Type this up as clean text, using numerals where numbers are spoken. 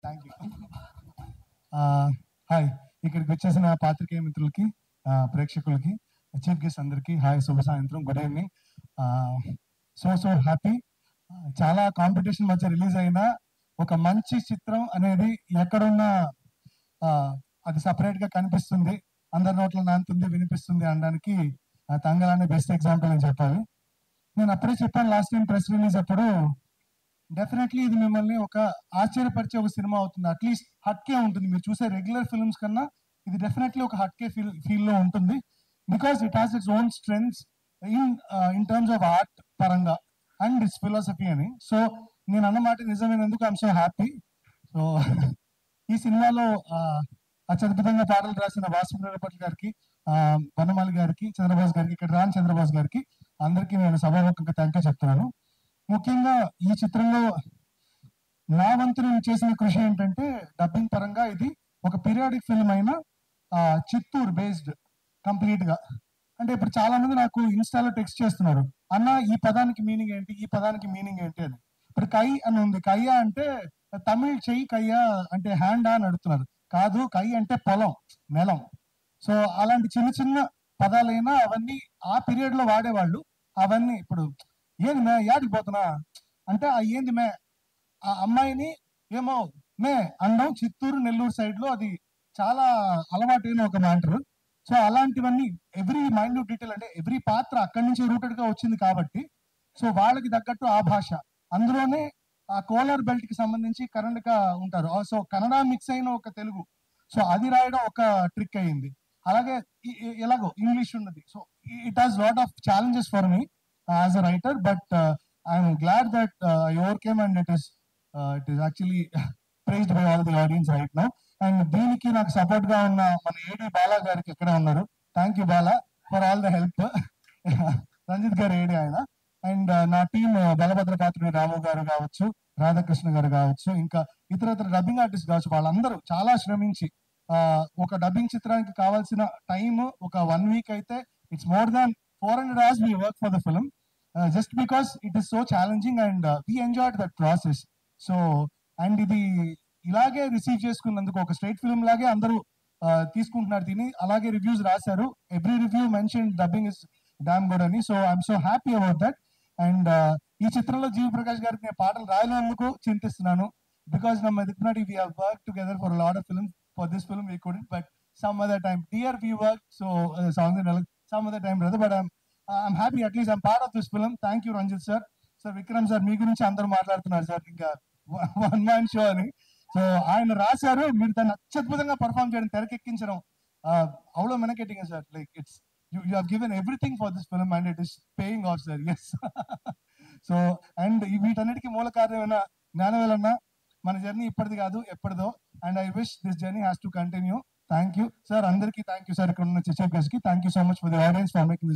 Thank you. Hi, ఇక్కడికి వచ్చేసిన పాత్రికేయ మిత్రులకి, ప్రేక్షకులకి, చీఫ్ గెస్ట్ అందరికీ హాయ్, శుభ సాయంత్రం, గుడ్ ఈవినింగ్. So happy. చాలా కాంపిటీషన్ మధ్య రిలీజ్ అయిన ఒక మంచి చిత్రం అనేది ఎక్కడున్నా అది సపరేట్ గా కనిపిస్తుంది, అందరి నోట్లో నానుతుంది, వినిపిస్తుంది అనడానికి తంగల్ బెస్ట్ ఎగ్జాంపుల్ అని చెప్పాలి. నేను అప్పుడే చెప్పాను లాస్ట్ టైం ప్రెస్ రిలీజ్ అప్పుడు, డెఫినెట్లీ ఇది మిమ్మల్ని ఒక ఆశ్చర్యపరిచే ఒక సినిమా అవుతుంది. అట్లీస్ట్ హట్కే ఉంటుంది. మీరు చూసే రెగ్యులర్ ఫిల్మ్స్ కన్నా ఇది డెఫినెట్లీ ఒక హట్కే ఫీల్ లో ఉంటుంది. Because it has its own strengths in terms of art పరంగా అండ్ ఇట్స్ ఫిలాసఫీ అని. సో నేను అన్నమాట నిజమైనందుకు ఐఎమ్ సో హ్యాపీ. సో ఈ సినిమాలో అత్యద్భుతంగా పాటలు రాసిన వాసుదేవపట్ల గారికి, వనమాలి గారికి, చంద్రబాబు గారికి, ఇక్కడ రాని చంద్రబాబు గారికి అందరికీ నేను సభాముఖంగా థ్యాంక్ యూ చెప్తున్నాను. ముఖ్యంగా ఈ చిత్రంలో నా వంతు నేను చేసిన కృషి ఏంటంటే, డబ్బింగ్ పరంగా ఇది ఒక పీరియాడిక్ ఫిల్మ్ అయిన చిత్తూరు బేస్డ్ కంప్లీట్ గా. అంటే ఇప్పుడు చాలా మంది నాకు ఇన్స్టాలో టెక్స్ట్ చేస్తున్నారు, అన్న ఈ పదానికి మీనింగ్ ఏంటి, ఈ పదానికి మీనింగ్ ఏంటి అని. ఇప్పుడు కై అని ఉంది, కయ్య అంటే తమిళ్ చెయ్యి, కయ్య అంటే హ్యాండ్ అని అడుగుతున్నారు. కాదు, కై అంటే పొలం, నెలం. సో అలాంటి చిన్న చిన్న పదాలైనా అవన్నీ ఆ పీరియడ్ లో వాడేవాళ్ళు. అవన్నీ ఇప్పుడు ఏంది మే, యాడికి పోతున్నా అంటే ఆ ఏంది మే, ఆ అమ్మాయిని ఏమో మే అనడం చిత్తూరు నెల్లూరు సైడ్ లో అది చాలా అలవాటైన ఒక మ్యాటర్. సో అలాంటివన్నీ ఎవ్రీ మైన్యూట్ డీటెయిల్, అంటే ఎవ్రీ పాత్ర అక్కడి నుంచి రూటెడ్ గా వచ్చింది కాబట్టి, సో వాళ్ళకి తగ్గట్టు ఆ భాష, అందులోనే ఆ కోలార్ బెల్ట్ కి సంబంధించి కర్ణాటక ఉంటారు, సో కన్నడ మిక్స్ అయిన ఒక తెలుగు. సో అది రాయడం ఒక ట్రిక్ అయ్యింది. అలాగే ఎలాగో ఇంగ్లీష్ ఉన్నది. So it has lot of challenges for me as a writer, but I'm glad that I overcame and it is actually praised by all the audience right now. And దీనికి నాకు support గా ఉన్న మన AD Bala గారికి ఎక్కడ ఉన్నారు, thank you Bala for all the help. Ranjith గారు ఏడి ఆయన. అండ్ నా టీం బలభద్ర పాత్రుడి రాము గారు కావచ్చు, రాధాకృష్ణ గారు కావచ్చు, ఇంకా ఇతర డబ్బింగ్ ఆర్టిస్ట్ కావచ్చు, వాళ్ళందరూ చాలా శ్రమించి ఒక డబ్బింగ్ చిత్రానికి కావాల్సిన టైం ఒక 1 వీక్ అయితే it's more than 400 hours we work for the film, just because it is so challenging and we enjoyed that process. So and ఇది ఇలాగే రిసీవ్ చేసుకున్నందుకు ఒక స్ట్రైట్ ఫిల్మ్ లాగే అందరూ తీసుకుంటున్నారు దీన్ని, అలాగే రివ్యూస్ రాశారు. Every review mention dubbing is damn good అని. So I'm so happy about that. And ఈ చిత్రంలో జీవి ప్రకాష్ గారికి నేను పాటలు రాయనందుకు చింతిస్తున్నాను, బికాస్ ನಮ್ಮ ದಿಕ್ನಾಡಿ we have worked together for a lot of films. For this film we couldn't, but some other time dear we worked, so songs and some other time brother, but I'm happy at least I'm part of this film. Thank you Ranjit sir. So Vikram sir, మీ గురించి అందరూ మాట్లాడుతున్నారు sir, ఇంకా one man show అని. So ఆయన రాశారు, మీరు దాన్ని అత్యద్భుతంగా పర్ఫార్మ్ చేయడం, తెరకెక్కించడం అవలో మెనకెట్టింగ్ sir. Like it's you have given everything for this film and it is paying off sir. Yes. So and వీటన్నిటికీ మూల కారణమైన జ్ఞానవేలన్న, మన జర్నీ ఇప్పటిది కాదు ఎప్పటిదో, and I wish this journey has to continue. Thank you sir, అందరికీ thank you sir, ఇక్కడ ఉన్న చీఫ్ గెస్ట్ కి thank you so much for the audience for making this